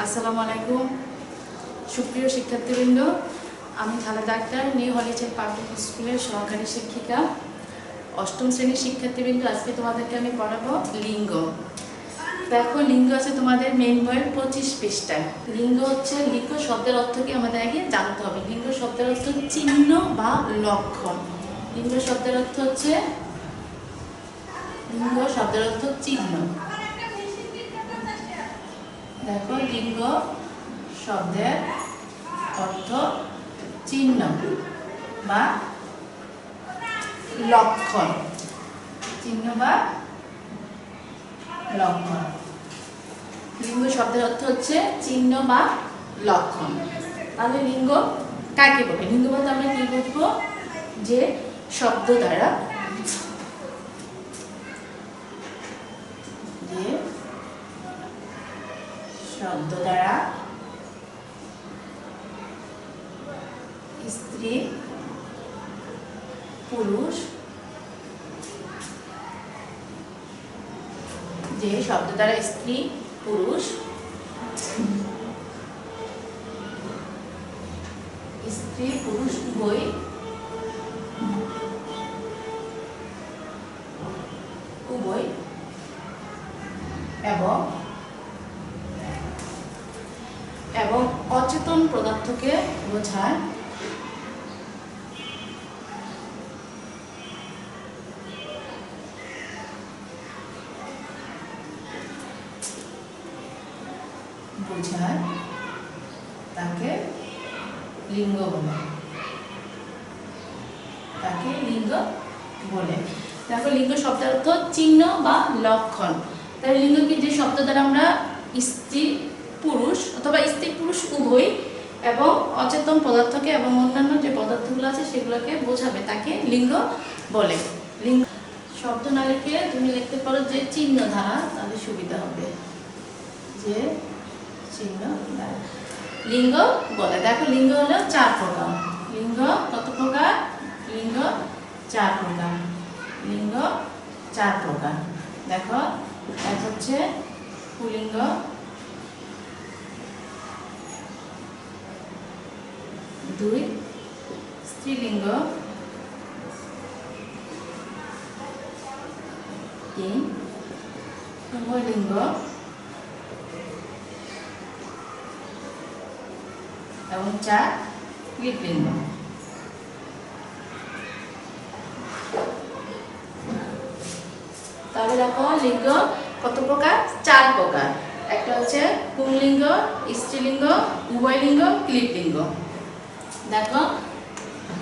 আসসালামু আলাইকুম সুপ্রিয় শিক্ষার্থীবৃন্দ, আমি খালেদা আক্তার, নিউ হলিচের পাবলিক স্কুলের সহকারী শিক্ষিকা, অষ্টম শ্রেণীর শিক্ষার্থীবৃন্দ। আজকে তোমাদেরকে আমি পড়াবো লিঙ্গ। দেখো, লিঙ্গ আছে তোমাদের মেইন বইয়ের 25 পৃষ্ঠায়। লিঙ্গ হচ্ছে, লিঙ্গ শব্দের অর্থ কি আমাদের আগে জানতে হবে। লিঙ্গ শব্দের অর্থ চিহ্ন বা লক্ষণ। লিঙ্গ শব্দের অর্থ হচ্ছে, লিঙ্গ শব্দের অর্থ চিহ্ন। দেখো, লিঙ্গ শব্দের অর্থ চিহ্ন বা লক্ষণ। চিহ্ন বা লক্ষণ। লিঙ্গ শব্দের অর্থ হচ্ছে চিহ্ন বা লক্ষণ। তাহলে লিঙ্গ কাকে বলে? লিঙ্গ বলতে আমরা কি বুঝবো? যে শব্দ দ্বারা স্ত্রী পুরুষ, যে শব্দ দ্বারা স্ত্রী পুরুষ উভয় এবং অচেতন পদার্থকে বোঝায়। তাকে লিঙ্গ বলে। দেখো, লিঙ্গ শব্দের অর্থ চিহ্ন বা লক্ষণ। তাই লিঙ্গ কি? যে শব্দ দ্বারা আমরা স্ত্রী পুরুষ অথবা স্ত্রী পুরুষ উভয় এবং অচেতন পদার্থকে এবং অন্যান্য যে পদার্থগুলো আছে সেগুলোকে বোঝাবে, তাকে লিঙ্গ বলে। লিঙ্গ শব্দ না লিখে তুমি লিখতে পারো যে চিহ্ন দ্বারা, তাহলে সুবিধা হবে। যে চিহ্ন দ্বারা লিঙ্গ বলে। দেখো, লিঙ্গ হলো 4 প্রকার। লিঙ্গ কত প্রকার? লিঙ্গ 4 প্রকার। লিঙ্গ 4 প্রকার। দেখো, এক হচ্ছে পুল্লিঙ্গ, 2 স্ত্রীলিঙ্গ, 3 উভয়লিঙ্গ এবং 4 ক্লিপলিঙ্গ। তাহলে দেখো, লিঙ্গ কত প্রকার? 4 প্রকার। একটা হচ্ছে পুংলিঙ্গ, স্ত্রীলিঙ্গ, উভয়লিঙ্গ, ক্লিপলিঙ্গ। দেখো,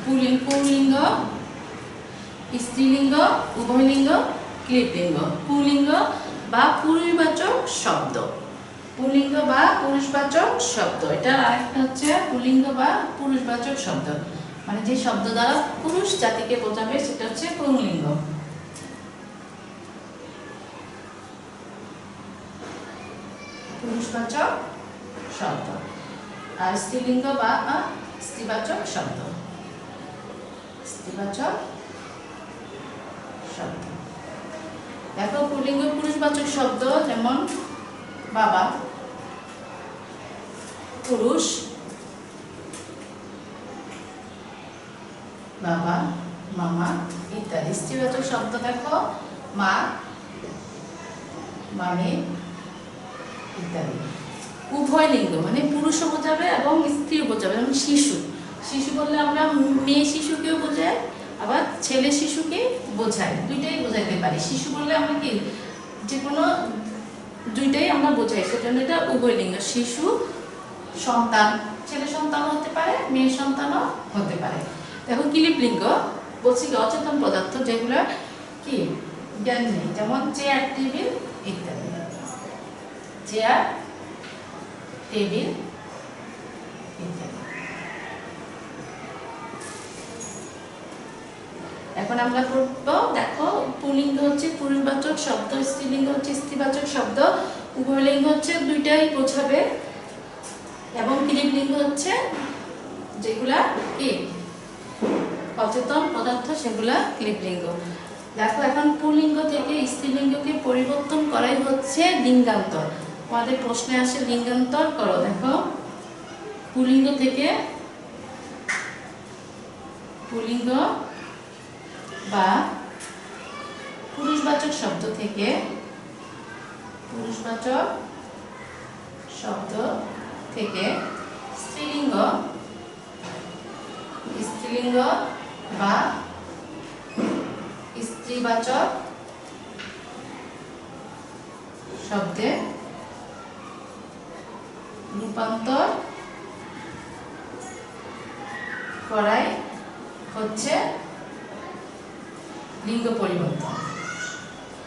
পুংলিঙ্গ, স্ত্রীলিঙ্গ, উভয়লিঙ্গ, ক্লিপলিঙ্গ। পুংলিঙ্গ বা পুরুষবাচক শব্দ। পুল্লিঙ্গ বা পুরুষবাচক শব্দ। এটা আরেকটা হচ্ছে পুল্লিঙ্গ বা পুরুষবাচক শব্দ, মানে যে শব্দ দ্বারা পুরুষ জাতিকে বোঝাবে সেটা হচ্ছে পুংলিঙ্গ। পুরুষবাচক শব্দ। আর স্ত্রীলিঙ্গ বা স্ত্রীবাচক শব্দ। স্ত্রীবাচক শব্দ। দেখো, পুল্লিঙ্গ পুরুষবাচক শব্দ যেমন বাবা, পুরুষ, বাবা, মামা ইত্যাদি। স্ত্রীবাচক শব্দ দেখো মা, মামি ইত্যাদি। উভয় লিঙ্গ মানে পুরুষও বোঝাবে এবং স্ত্রীও বোঝাবে। যেমন শিশু, শিশু বললে আমরা মেয়ে শিশুকেও বোঝাই, আবার ছেলে শিশুকে বোঝাই, দুইটাই বোঝাইতে পারি। শিশু বললে আমরা কি যে কোনো দুইটাই আমরা বোঝাই, সেজন্য এটা উভয় লিঙ্গ। শিশু, সন্তান, ছেলে সন্তানও হতে পারে, মেয়ে সন্তানও হতে পারে। দেখো, ক্লিপলিঙ্গ বলছি অচেতন পদার্থ যেগুলো কি জ্ঞান নেই, যেমন চেয়ার, টেবিল ইত্যাদি। চেয়ার, টেবিল ইত্যাদি। এখন আমরা পড়বো। দেখো, পুল্লিঙ্গ হচ্ছে পুরুষবাচক শব্দ, স্ত্রীলিঙ্গ হচ্ছে স্ত্রীবাচক শব্দ, উভয়লিঙ্গ হচ্ছে দুইটাই বোঝাবে, এবং ক্লিপলিঙ্গ হচ্ছে যেগুলা কি অচেতন পদার্থ, সেগুলা ক্লিপলিঙ্গ। দেখো, এখন পুল্লিঙ্গ থেকে স্ত্রীলিঙ্গকে পরিবর্তন করাই হচ্ছে লিঙ্গান্তর। তোমাদের প্রশ্নে আসে লিঙ্গান্তর করো। দেখো পুলিঙ্গ থেকে পুলিঙ্গ বা পুরুষবাচক শব্দ থেকে পুরুষবাচক শব্দ থেকে স্ত্রীলিঙ্গ স্ত্রীলিঙ্গ বা স্ত্রীবাচক শব্দে রূপান্তর করাই হচ্ছে লিঙ্গ পরিবর্তন।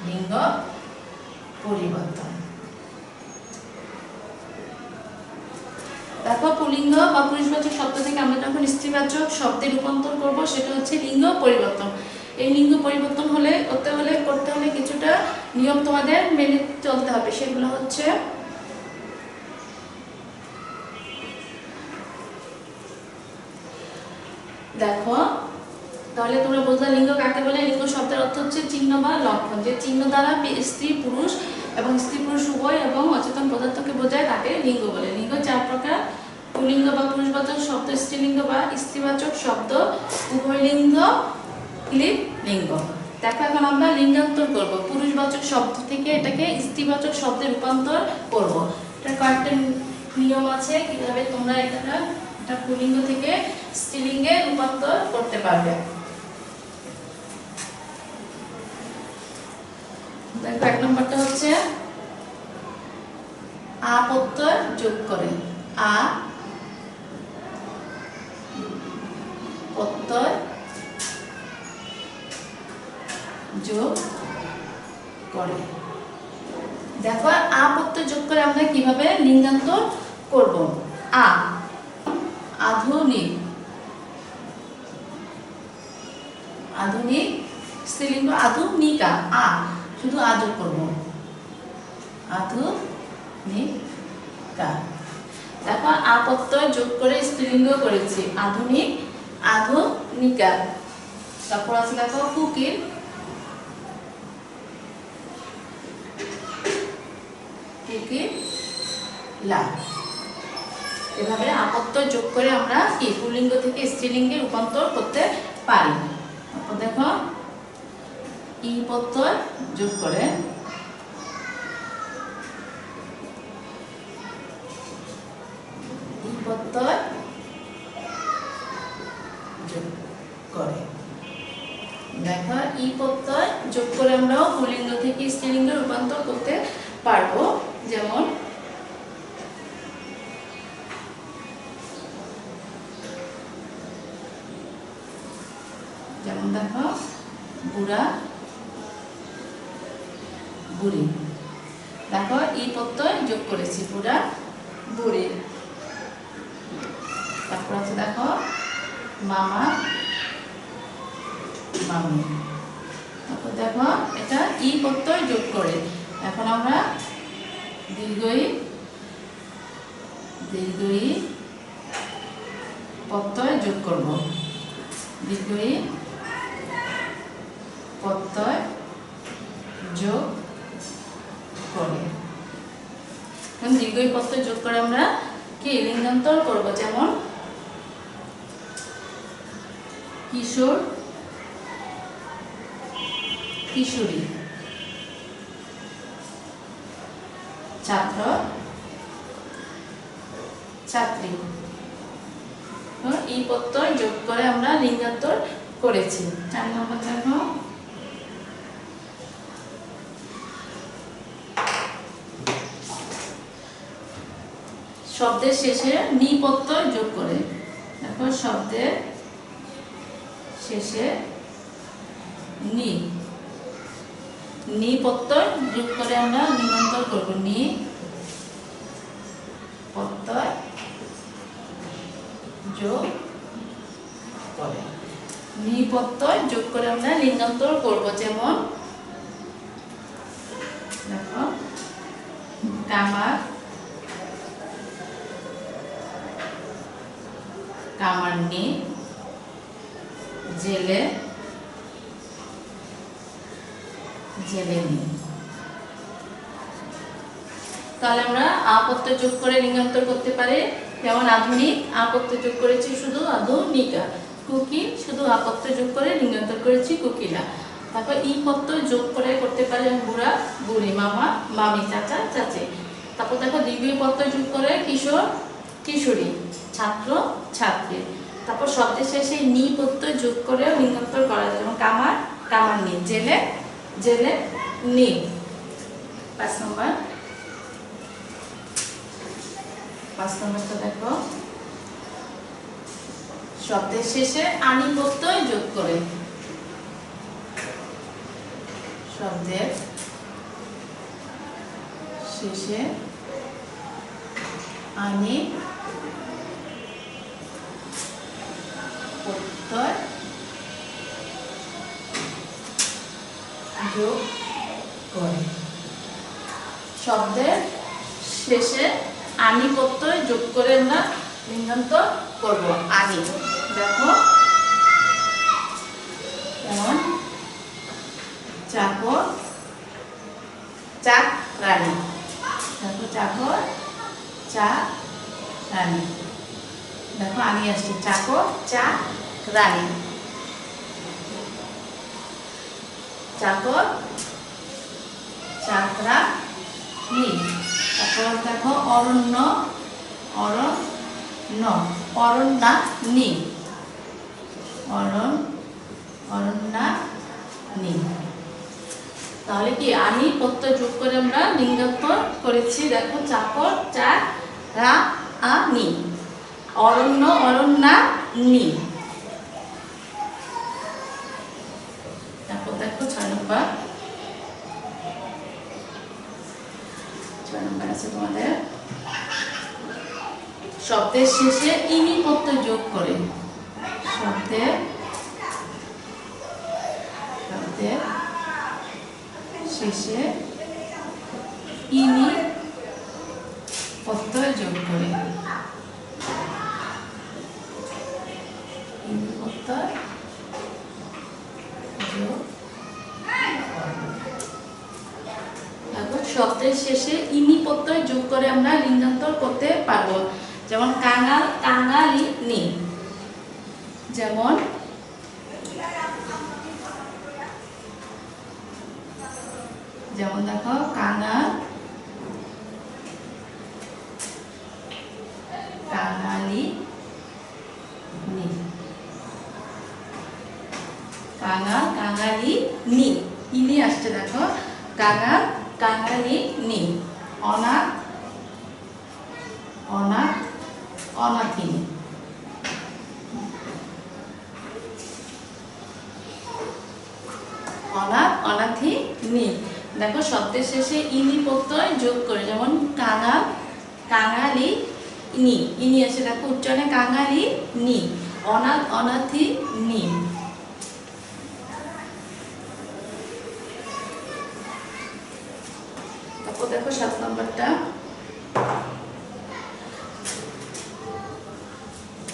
লিঙ্গ পরিবর্তন। দেখো পুলিঙ্গ বা পুরুষবাচক শব্দ থেকে আমরা যখন স্ত্রীবাচক শব্দে রূপান্তর করব সেটা হচ্ছে লিঙ্গ পরিবর্তন। এই লিঙ্গ পরিবর্তন করতে হলে কিছুটা নিয়ম তোমাদের মেনে চলতে হবে। সেগুলো হচ্ছে দেখো তাহলে তোমরা বুঝলে লিঙ্গ কাকে বলে। লিঙ্গ শব্দের অর্থ হচ্ছে চিহ্ন বা লক্ষণ, যে চিহ্ন দ্বারা স্ত্রী পুরুষ এবং স্ত্রী পুরুষ উভয় এবং অচেতন পদার্থকে বোঝায় তাকে লিঙ্গ বলে। লিঙ্গ 4 প্রকার: পুলিঙ্গ বা পুরুষবাচক শব্দ, স্ত্রীলিঙ্গ বা স্ত্রীবাচক শব্দ, উভয়লিঙ্গ, ক্লিপ লিঙ্গ। দেখো এখন আমরা লিঙ্গান্তর করব। পুরুষবাচক শব্দ থেকে এটাকে স্ত্রীবাচক শব্দে রূপান্তর করব। এটা কয়েকটা নিয়ম আছে কিভাবে তোমরা এটা পুলিঙ্গ থেকে স্ত্রীলিঙ্গে রূপান্তর করতে পারবে। দেখো 1 নম্বরটা হচ্ছে আ প্রত্যয় যোগ করে। আ প্রত্যয় যোগ করে। দেখো আ প্রত্যয় যোগ করে আমরা কিভাবে লিঙ্গান্তর করব। আ আধুনিক, আধুনিক স্ত্রীলিঙ্গ আধুনিকা। আ শুধু আ যোগ করব, আধুনিকা। দেখো আ প্রত্যয় যোগ করে স্ত্রীলিঙ্গ করেছি, আধুনিক, আধুনিকা। তারপর আছে দেখো কুকিল, কুকিলা। এভাবে আ প্রত্যয় যোগ করে আমরা কি পুলিঙ্গ থেকে স্ত্রীলিঙ্গে রূপান্তর করতে পারি। তারপর দেখো ই প্রত্যয় যোগ করে, ই প্রত্যয় যোগ করে। দেখো ই প্রত্যয় যোগ করে আমরা পুলিঙ্গ থেকে স্ত্রীলিঙ্গে রূপান্তর করতে পারবো। যেমন দেখো বুড়া, বুড়ি। দেখো ই প্রত্যয় যোগ করেছি, বুড়া, বুড়ি। তারপর আছে দেখো মামা, মামি। তারপর দেখো এটা ই প্রত্যয় যোগ করে এখন আমরা দীর্ঘই, দীর্ঘই প্রত্যয় যোগ করব। দীর্ঘই প্রত্যয় যোগ করে। এখন দীর্ঘই প্রত্যয় যোগ করে আমরা কি লিঙ্গান্তর করব। যেমন কিশোর, কিশোরী, ছাত্র, ছাত্রী। ই প্রত্যয় যোগ করে আমরা লিঙ্গান্তর করেছি। 4 নম্বর দেখো শব্দের শেষে নি প্রত্যয় যোগ করে। দেখো শব্দের শেষে নি, নি প্রত্যয় যোগ করে আমরা লিঙ্গান্তর করব। নি প্রত্যয় যোগ করে, নি প্রত্যয় যোগ করে আমরা লিঙ্গান্তর করব। যেমন দেখো কামার, কামারনি, জেলে, জেলেনি। তাহলে আমরা আ প্রত্যয় যোগ করে লিঙ্গান্তর করতে পারি। যেমন আধুনিক আ প্রত্যয় যোগ করেছি শুধু আধুনিকা, কুকিল শুধু আ প্রত্যয় যোগ করে লিঙ্গান্তর করেছি কুকিলা। তারপর ই প্রত্যয় যোগ করে করতে পারি বুড়া বুড়ি, মামা মামি, চাচা চাচি। তারপর দেখো দ্বিগুণ প্রত্যয় যোগ করে কিশোর কিশোরী, ছাত্র ছাত্রী। তারপর শব্দের শেষে নি প্রত্যয় যোগ করে লিঙ্গান্তর করা যায়, যেমন কামার কামারনি, জেলে জেলে নি। 5 নম্বরটা দেখো, শব্দের শেষে আনি প্রত্যয় যোগ করে, শব্দের শেষে আনি প্রত্যয় যোগ করে, শব্দের শেষে আনি প্রত্যয় যোগ করে আমরা লিঙ্গান্তর করব। আনি দেখো, যেমন চাকর চাক রানী, দেখো চাকর চাক রানী, দেখো আনি আসছে চাকর চাক রানী, চাকর চাকরা নি। তারপর দেখো অরণ্য অরণ্য, অরণ্যা নি, অরণ্যা নি। তাহলে কি আনি প্রত্যয় যোগ করে আমরা লিঙ্গান্তর করেছি। দেখো চাকর চাক রা আ নি, অরণ্য অরণ্যা নি। তারপর দেখো 6 নম্বর আছে তোমাদের, শব্দের শেষে ইনি প্রত্যয় যোগ করে, শব্দের শেষে ইনি প্রত্যয় যোগ করে, ইনি প্রত্যয় যোগ। শব্দের শেষে ইনি প্রত্যয় যোগ করে আমরা লিঙ্গান্তর করতে পারবো। যেমন কাঙাল কাঙালি নি, যেমন দেখো কাঙাল কাঙালি নি, কাঙাল কাঙালি নি, ইনি আসছে দেখো, কাঙাল কাঙালি নি। অনাথ অনাথ অনাথিনী, অনাথ অনাথিনী। দেখো শব্দের শেষে ইনি প্রত্যয় যোগ করে, যেমন কাঙাল কাঙালি নি, ইনি আসে দেখো উচ্চারণে কাঙালি নি, অনাথ অনাথিনী। দেখো 7 নম্বরটা,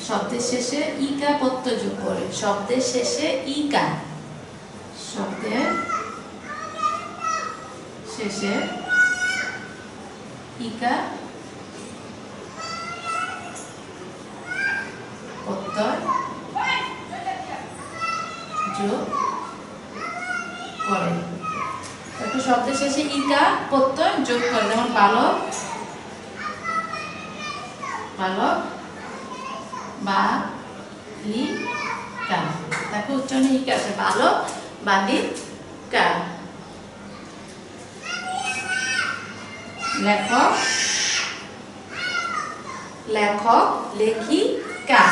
শব্দের শেষে ইকা প্রত্যয় যোগ করে, শব্দের শেষে ইকা, শব্দের শেষে ইকা প্রত্যয় যোগ করে। দেখো শব্দের শেষে ইকা প্রত্যয় যোগ করে, যেমন বালক বালক বালিকা, দেখো উচ্চারণে ইকা আছে, বালক বালিকা। লেখক লেখক লেখিকা,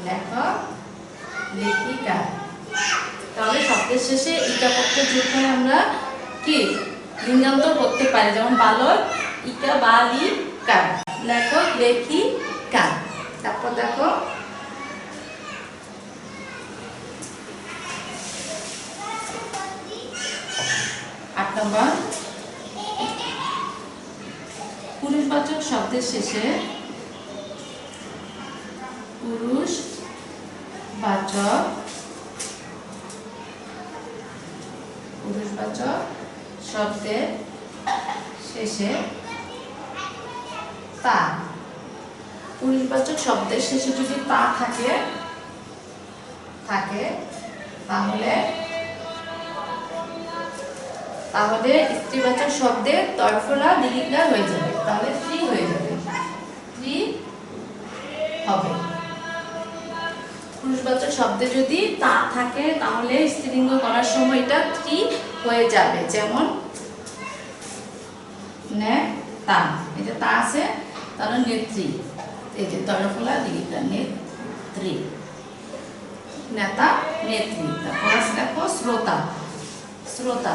লেখক লেখিকা। তাহলে শব্দের শেষে ইকা প্রত্যয় যোগ করে আমরা কি লিঙ্গান্তর করতে পারি, যেমন বালক ইকা বালিকা, লেখক লেখিকা। তারপর দেখো 8 নম্বর, পুরুষবাচক শব্দের শেষে পুরুষবাচক শব্দের শেষে তা, পুরুষবাচক শব্দের শেষে যদি তা থাকে তাহলে স্ত্রীবাচক শব্দের তরফলা দীর্ঘিকার হয়ে যাবে, তাহলে ত্রি হয়ে যাবে, ত্রি হবে। পুরুষবাচক শব্দে যদি তা থাকে তাহলে স্ত্রীলিঙ্গ করার সময় এটা ত্রি হয়ে যাবে, যেমন নেতা, এই যে তা আছে তাহলে নেত্রী, এই যে তরফলা দীর্ঘিকার নেত্রী, নেতা নেত্রী। তারপর আছে দেখো শ্রোতা, শ্রোতা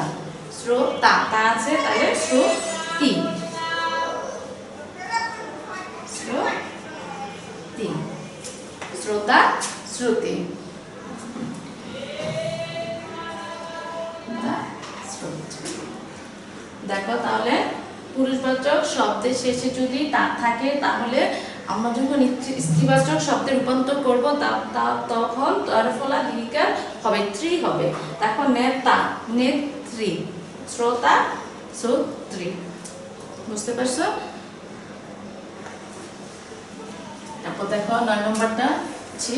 শ্রোতা তা আছে তাহলে শ্রুতি, শ্রুতি, শ্রোতা শ্রুতি, দেখো তাহলে পুরুষবাচক শব্দের শেষে যদি তা থাকে তাহলে আমরা যখন স্ত্রীবাচক শব্দে রূপান্তর করব তখন তরফলা দীর্ঘিকার হবে, ত্রি হবে। দেখো নেতা নেত্রী, শ্রোতা শ্রোত্রী, বুঝতে পারছো? তারপর দেখো 9 নম্বরটা ছি,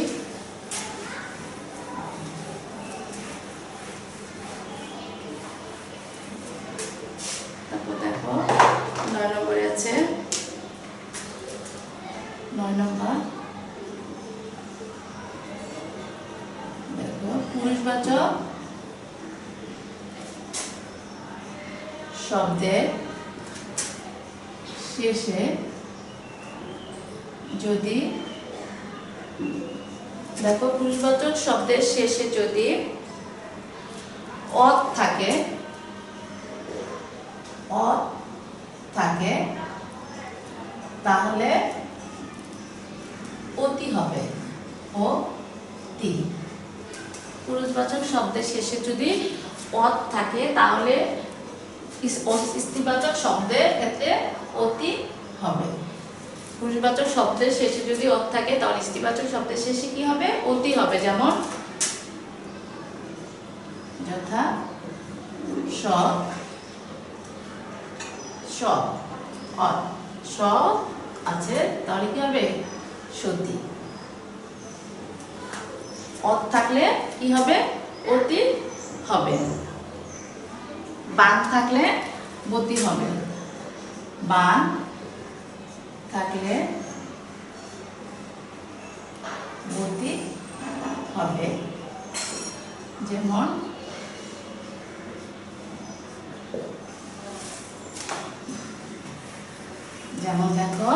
তারপর দেখো 9 নম্বরে আছে 9 নম্বর, দেখো পুরুষবাচক শব্দের শেষে যদি, দেখো পুরুষবাচক শব্দের শেষে যদি অ থাকে তাহলে অতি হবে, অতি। পুরুষবাচক শব্দের শেষে যদি অ থাকে তাহলে স্ত্রীবাচক শব্দের ক্ষেত্রে অতি হবে। পুরুষবাচক শব্দের শেষে যদি অ থাকে তাহলে স্ত্রীবাচক শব্দের শেষে কি হবে? অতি হবে, যেমন যথা সৎ, সৎ, সৎ আছে তাহলে কি হবে? সতী। অ থাকলে কি হবে? অতি হবে। বান থাকলে বতি হবে, বান থাকলে বতি হবে, যেমন দেখো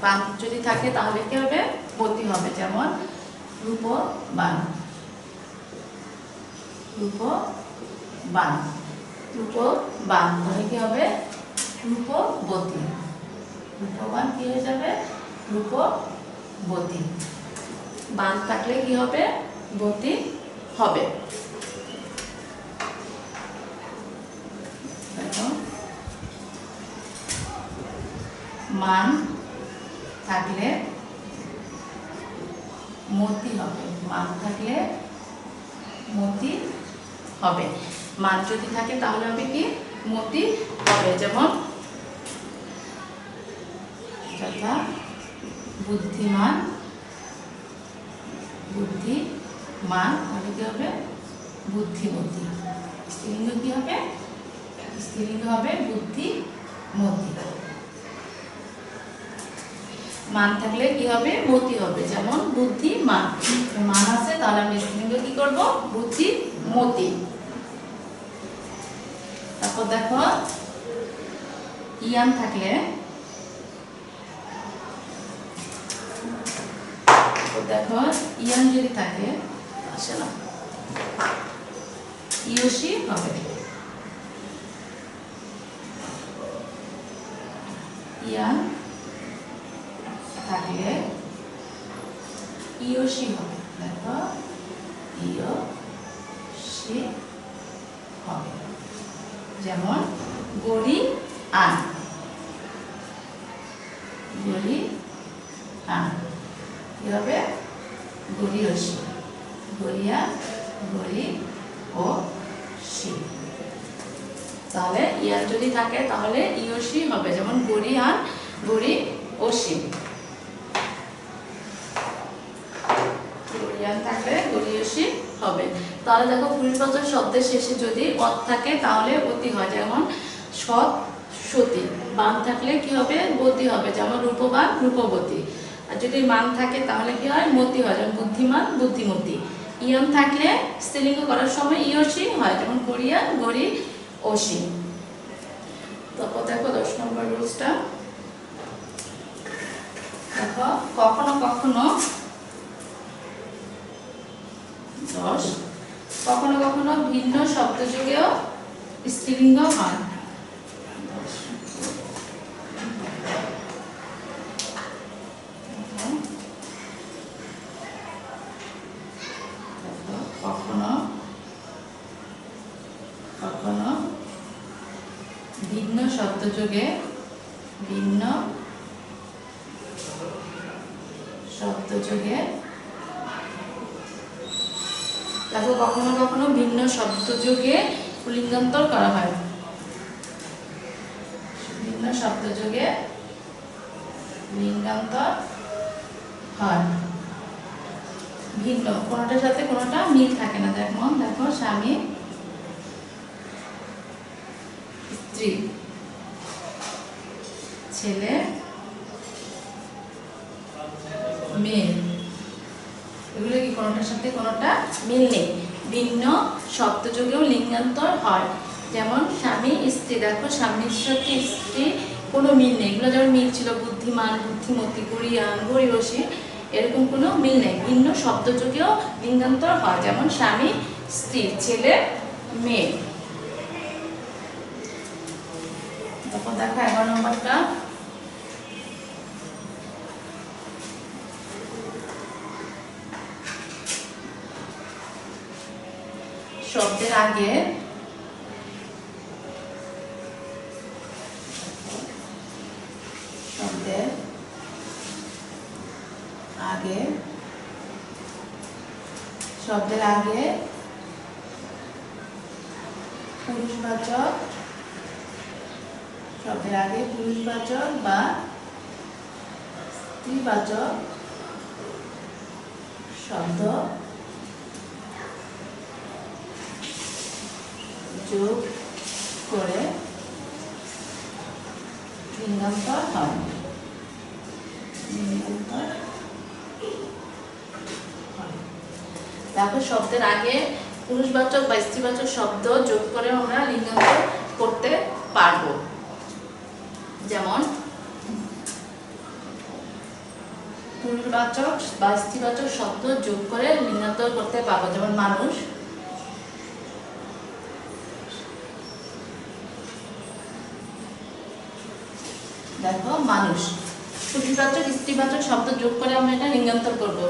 বান যদি থাকে তাহলে কি হবে? বতি হবে, যেমন রূপবান, রূপবান, রূপবান তাহলে কি হবে? রূপবতী, রূপবান কি হয়ে যাবে? রূপবতী। বান থাকলে কি হবে? বতী হবে। দেখো মান থাকলে মতি হবে, মান থাকলে মতি হবে। মান যদি থাকে তাহলে হবে কি? মতি হবে, যেমন যথা বুদ্ধিমান, বুদ্ধিমান তাহলে কি হবে? বুদ্ধিমতী। স্ত্রীলিঙ্গ কি হবে? স্ত্রীলিঙ্গ হবে বুদ্ধিমতী। মান থাকলে কি হবে? মতি হবে, যেমন বুদ্ধিমান, মান আছে তাহলে আমি স্ত্রীলিঙ্গ কি করব? বুদ্ধিমতী। তারপর দেখো ইয়ান থাকলে, দেখো ইয়ান যদি থাকে আসে না, ইয়সি হবে, ইয়ান থাকলে ইয়সি হবে, দেখো ইয়সি হবে, যেমন গড়ি আন, গড়ি আন কি হবে? গড়িয়সি, গড়িয়া, গড়ি ও সি। তাহলে ইয়ান যদি থাকে তাহলে ইয়সি হবে, যেমন গড়ি আর গড়ি ওসি। ইয়ান থাকলে গড়ি ওসি হবে। তাহলে দেখো পুরুষবাচক শব্দের শেষে যদি অত থাকে তাহলে অতি হয়, যেমন সৎ সতী। বান থাকলে কি হবে? গতি হবে, যেমন রূপবান রূপবতী। আর যদি মান থাকে তাহলে কি হয়? মতি হয়, যেমন বুদ্ধিমান বুদ্ধিমতী। ইয়ন থাকলে স্ত্রীলিঙ্গ করার সময় ইয়সি হয়, যেমন গড়িয়ান গড়ি ওসি। তারপর দেখো 10 নম্বর রুলসটা দেখো, কখনো কখনো কখনো কখনো ভিন্ন শব্দযোগেও স্ত্রীলিঙ্গ হয়। কখনো কখনো ভিন্ন শব্দযোগে দেখো কখনো কখনো ভিন্ন শব্দযোগে পুল্লিঙ্গান্তর করা হয়। ভিন্ন শব্দযোগে লিঙ্গান্তর হয়। ভিন্ন, কোনোটার সাথে কোনোটা মিল থাকে না। যেমন দেখো স্বামী স্ত্রী, ছেলে মেয়ে, এগুলো কি কোনোটার সাথে কোনোটা মিল নেই। ভিন্ন শব্দযোগেও লিঙ্গান্তর হয়, যেমন স্বামী স্ত্রী। দেখো স্বামীর সাথে স্ত্রী কোনো মিল নেই, এগুলো যেমন মিল ছিল বুদ্ধিমান বুদ্ধিমতী, গড়িয়ান গড়িয়সী, এরকম কোনো মিল নেই। ভিন্ন শব্দযোগেও লিঙ্গান্তর হয়, যেমন স্বামী স্ত্রী, ছেলে মেয়ে। তারপর দেখো 11 নম্বরটা, শব্দের আগে পুরুষবাচক বা স্ত্রীবাচক শব্দ যোগ করে লিঙ্গান্তর হয়। তারপর শব্দের আগে পুরুষবাচক বা স্ত্রীবাচক শব্দ যোগ করে আমরা লিঙ্গান্তর করতে পারবো। যেমন পুরুষবাচক বা স্ত্রীবাচক শব্দ যোগ করে লিঙ্গান্তর করতে পারবো, যেমন মানুষ, দেখো মানুষ। পুরুষবাচক স্ত্রীবাচক শব্দ যোগ করে আমরা এটা লিঙ্গান্তর করব।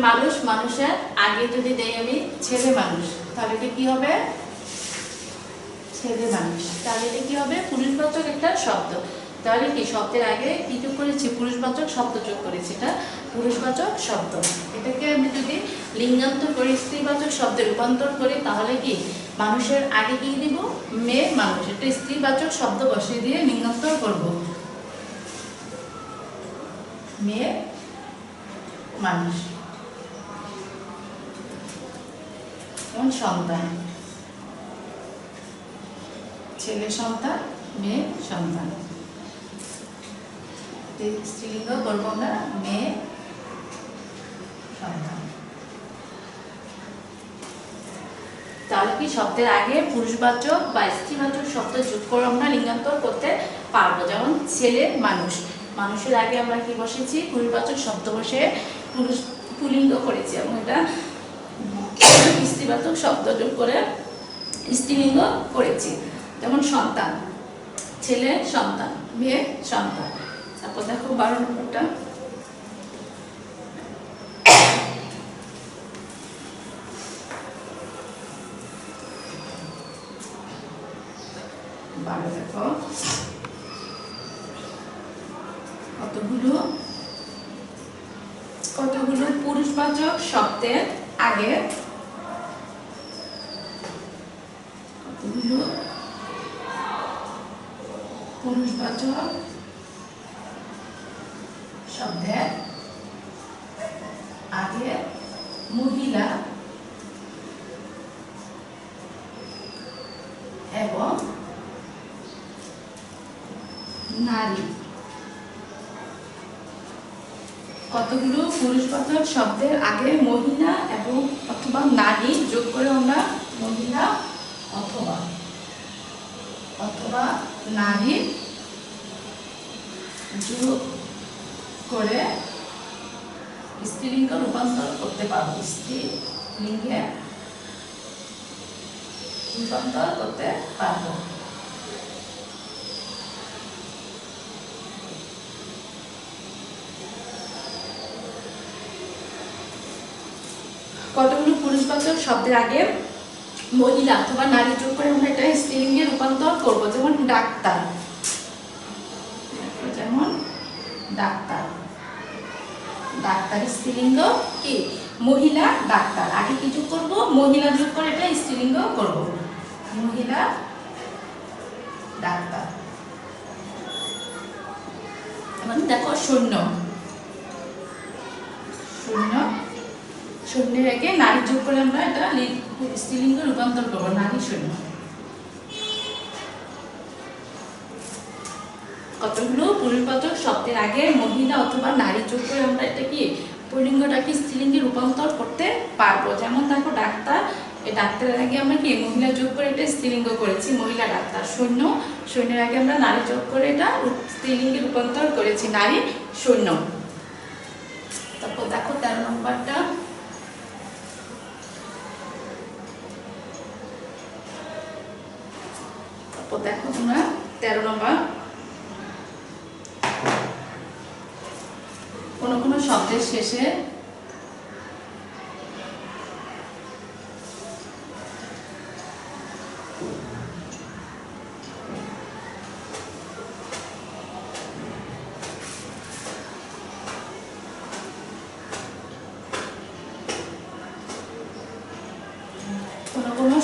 মানুষ, মানুষের আগে যদি দেই আমি ছেলে মানুষ, তাহলে এটা কি হবে? ছেলে মানুষ। তাহলে এটা কি হবে? পুরুষবাচক একটা শব্দ। তাহলে কি শব্দের আগে কি যোগ করেছি? পুরুষবাচক শব্দ যোগ করেছি, এটা পুরুষবাচক শব্দ। এটাকে আমি যদি লিঙ্গান্তর করি, স্ত্রীবাচক শব্দে রূপান্তর করি, তাহলে কি মানুষের আগে কি দিব? মেয়ে মানুষ। এটা স্ত্রীবাচক শব্দ বসিয়ে দিয়ে লিঙ্গান্তর করব, মেয়ে মানুষ। যেমন সন্তান, ছেলে সন্তান মেয়ে সন্তান। স্ত্রীলিঙ্গ করবো আমরা মেয়ে সন্তান। তাহলে কি শব্দের আগে পুরুষবাচক বা স্ত্রীবাচক শব্দ যোগ করে আমরা লিঙ্গান্তর করতে পারবো। যেমন ছেলে মানুষ, মানুষের আগে আমরা কি বসেছি? পুরুষবাচক শব্দ বসে পুল্লিঙ্গ করেছি, এবং এটা স্ত্রীবাচক শব্দ যোগ করে স্ত্রীলিঙ্গ করেছি। যেমন সন্তান, ছেলে সন্তান মেয়ে সন্তান। তারপর দেখো 12 নম্বরটা, দেখো কতগুলো পুরুষবাচক শব্দের আগে পুরুষবাচক শব্দের আগে মহিলা এবং নারী। কতগুলো পুরুষবাচক শব্দের আগে মহিলা এবং অথবা নারী যোগ করে আমরা মহিলা অথবা নারী যোগ করে স্ত্রীলিঙ্গ রূপান্তর করতে পারবো। স্ত্রীলিঙ্গে রূপান্তর করতে পারবো। কতগুলো পুরুষবাচক শব্দের আগে মহিলা অথবা নারী যোগ করে আমরা এটা স্ত্রীলিঙ্গে রূপান্তর করব। যেমন ডাক্তার, ডাক্তার স্ত্রীলিঙ্গ কি মহিলা ডাক্তার। আগে কি যোগ করব? মহিলা যোগ করে এটা স্ত্রীলিঙ্গ করব, মহিলা ডাক্তার। মানে দেখো সৈন্য, সৈন্যের আগে নারী যোগ করে আমরা এটা স্ত্রীলিঙ্গ রূপান্তর করব, নারী সৈন্য। কতগুলো পুরুষবাচক শব্দের আগে মহিলা অথবা নারী যোগ করে আমরা এটা কি পুল্লিঙ্গটাকে স্ত্রীলিঙ্গে রূপান্তর করতে পারবো। যেমন দেখো ডাক্তার, এই ডাক্তারের আগে আমরা কি মহিলা যোগ করে এটা স্ত্রীলিঙ্গ করেছি, মহিলা ডাক্তার। সৈন্য, সৈন্যের আগে আমরা নারী যোগ করে এটা স্ত্রীলিঙ্গে রূপান্তর করেছি, নারী সৈন্য। তারপর দেখো 13 নম্বরটা, তারপর দেখো তোমরা 13 নম্বর, কোন কোন শব্দের শেষে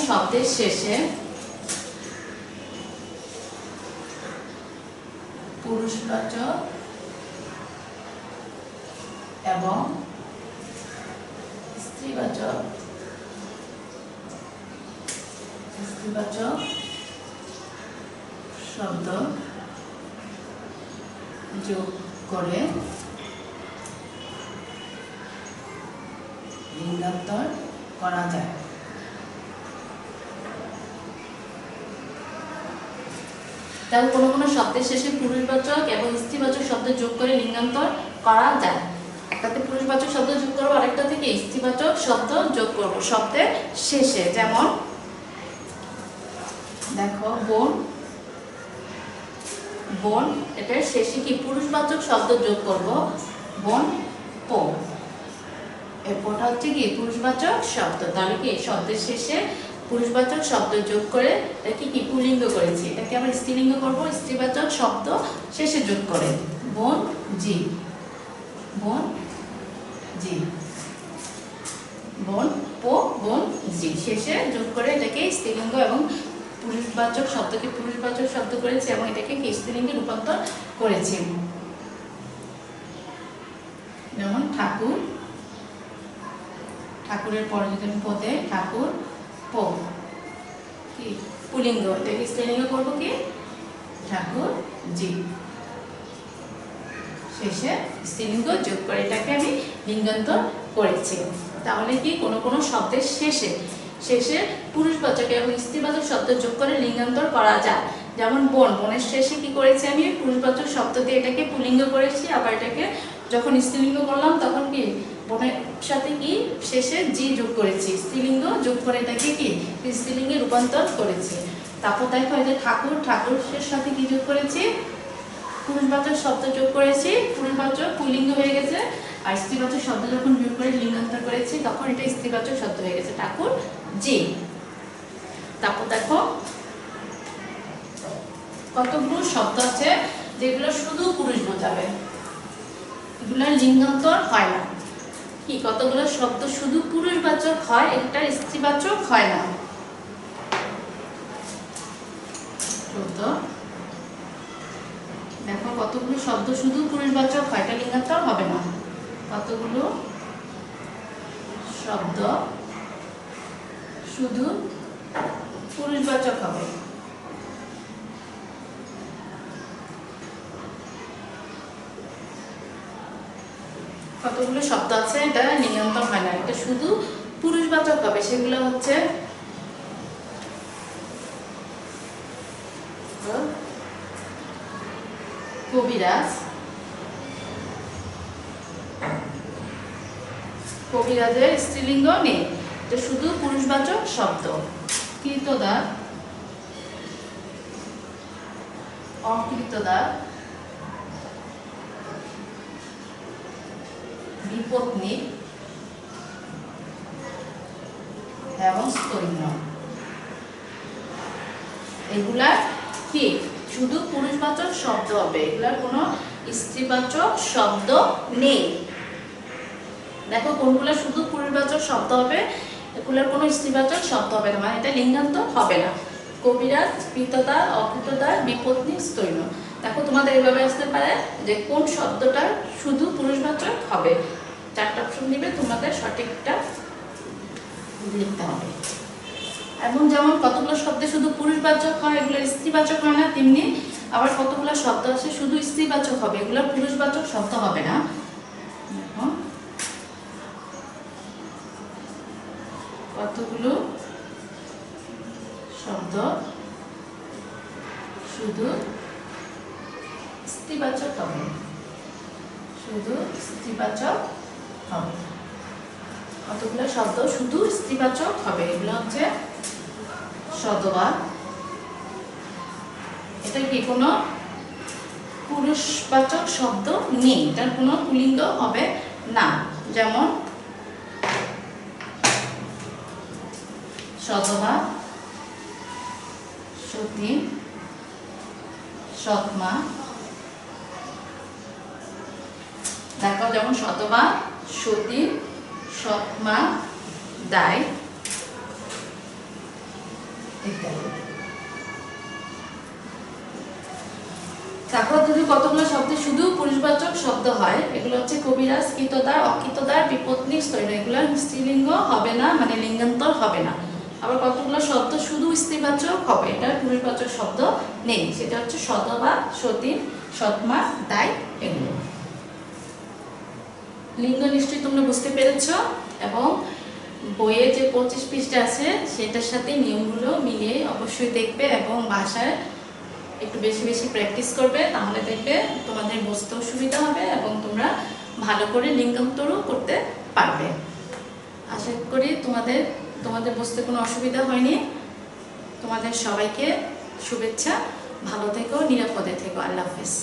শব্দের শেষে পুরুষবাচক এবং স্ত্রীবাচক শব্দ যোগ করে লিঙ্গান্তর করা যায়। তাহলে কোনো কোনো শব্দের শেষে পুরুষবাচক এবং স্ত্রীবাচক শব্দ যোগ করে লিঙ্গান্তর করা যায়। একটাতে পুরুষবাচক শব্দ যোগ করবো, আরেকটা থেকে স্ত্রীবাচক শব্দ যোগ করবো শব্দের শেষে। যেমন দেখো বোন, বোন এটার শেষে কি পুরুষবাচক শব্দ যোগ করব, বোন পো। এরপরটা হচ্ছে কি পুরুষবাচক শব্দ। তাহলে কি শব্দের শেষে পুরুষবাচক শব্দ যোগ করে এটাকে কি পুল্লিঙ্গ করেছি, এটাকে আমরা স্ত্রীলিঙ্গ করব স্ত্রীবাচক শব্দ শেষে যোগ করে। বোন জি, বোন জি, বোন পো, বোন জি শেষে যোগ করে এটাকে স্ত্রীলিঙ্গ এবং পুরুষবাচক শব্দকে পুরুষবাচক শব্দ করেছি এবং এটাকে কি স্ত্রীলিঙ্গে রূপান্তর করেছি। যেমন ঠাকুর, ঠাকুরের পরে যদি আমি পদে ঠাকুর পো কি পুলিঙ্গ, এটাকে স্ত্রীলিঙ্গ করবো কি ঠাকুর জি, শেষে স্ত্রীলিঙ্গ যোগ করে এটাকে আমি লিঙ্গান্তর করেছি। তাহলে কি কোনো কোনো শব্দের শেষে শেষে পুরুষবাচক এবং স্ত্রীবাচক শব্দ যোগ করে লিঙ্গান্তর করা যায়। যেমন বোন, বোনের শেষে কি করেছি আমি পুরুষবাচক শব্দ দিয়ে এটাকে পুলিঙ্গ করেছি, আবার এটাকে যখন স্ত্রীলিঙ্গ করলাম তখন কি বোনের সাথে কি শেষে জি যোগ করেছি, স্ত্রীলিঙ্গ যোগ করে এটাকে কি স্ত্রীলিঙ্গে রূপান্তর করেছি। তারপর দেখো এই যে ঠাকুর, ঠাকুরের সাথে কি যোগ করেছি পুরুষবাচক শব্দ যোগ করেছি, পুরুষবাচক পুলিঙ্গ হয়ে গেছে, আর স্ত্রীবাচক শব্দ যখন যোগ করে লিঙ্গান্তর করেছি তখন এটা স্ত্রীবাচক শব্দ হয়ে গেছে ঠাকুর জি। তারপর দেখো কতগুলো শব্দ আছে যেগুলো শুধু পুরুষ বোঝাবে, এগুলো লিঙ্গান্তর হয় না। কি কতগুলো শব্দ শুধু পুরুষবাচক হয়, একটা স্ত্রীবাচক হয় না। কতগুলো শব্দ শুধু পুরুষবাচক হয়, এটা লিঙ্গান্তর হবে না। কতগুলো শব্দ শুধু পুরুষবাচক হবে। কতগুলো শব্দ আছে এটা লিঙ্গান্তর হয় না, এটা শুধু পুরুষবাচক হবে। সেগুলো হচ্ছে কবিরাজ, কবিরাজের স্ত্রীলিঙ্গ নেই, এটা শুধু পুরুষবাচক শব্দ। কৃতদার, অকৃতদার, বিপত্নী এবং স্তৈন্য, এগুলা কি শুধু পুরুষবাচক শব্দ হবে, এগুলার কোনো স্ত্রীবাচক শব্দ নেই। দেখো কোনগুলো শুধু পুরুষবাচক শব্দ হবে, এগুলোর কোনো স্ত্রীবাচক শব্দ হবে না, মানে এটা লিঙ্গান্তর হবে না। কবিরাজ, কৃতদার, অকৃতদার, বিপত্নী, স্তৈন্য। দেখো তোমাদের এইভাবে আসতে পারে যে কোন শব্দটা শুধু পুরুষবাচক হবে, 4টা অপশন দিবে, তোমাদের সঠিকটা লিখতে হবে। এবং যেমন কতগুলো শব্দ শুধু পুরুষবাচক হয়, এগুলো স্ত্রীবাচক হয় না, তেমনি আবার কতগুলো শব্দ আছে শুধু স্ত্রীবাচক হবে, এগুলো পুরুষবাচক শব্দ হবে না। কতগুলো শব্দ শুধু স্ত্রীবাচক হবে, শুধু স্ত্রীবাচক হবে। কতগুলো শব্দ শুধু স্ত্রীবাচক হবে, এগুলো হচ্ছে সদবা। এটা কি কোনো পুরুষবাচক শব্দ নেই, এটার কোনো পুল্লিঙ্গ হবে না। যেমন সদবা, সতী, সৎমা। দেখো যেমন সতবা, সতী, সৎমা, দায় ইত্যাদি। তারপর যদি কতগুলো শব্দ শুধু পুরুষবাচক শব্দ হয়, এগুলো হচ্ছে কবিরাজ, কৃতদার, অকৃতদার, বিপত্নী, স্তৈন্য, এগুলো স্ত্রীলিঙ্গ হবে না, মানে লিঙ্গান্তর হবে না। আবার কতগুলো শব্দ শুধু স্ত্রীবাচক হবে, এটা পুরুষবাচক শব্দ নেই, সেটা হচ্ছে সদবা, সতী, সৎমা, দায় এগুলো। লিঙ্গ নিশ্চয়ই তোমরা বুঝতে পেরেছ, এবং বইয়ে যে 25 পৃষ্ঠা আছে সেটার সাথে নিয়মগুলো মিলিয়ে অবশ্যই দেখবে এবং ভাষায় একটু বেশি বেশি প্র্যাকটিস করবে, তাহলে দেখবে তোমাদের বুঝতেও সুবিধা হবে এবং তোমরা ভালো করে লিঙ্গান্তরও করতে পারবে। আশা করি তোমাদের বুঝতে কোনো অসুবিধা হয়নি। তোমাদের সবাইকে শুভেচ্ছা, ভালো থেকো, নিরাপদে থেকো। আল্লাহ হাফেজ।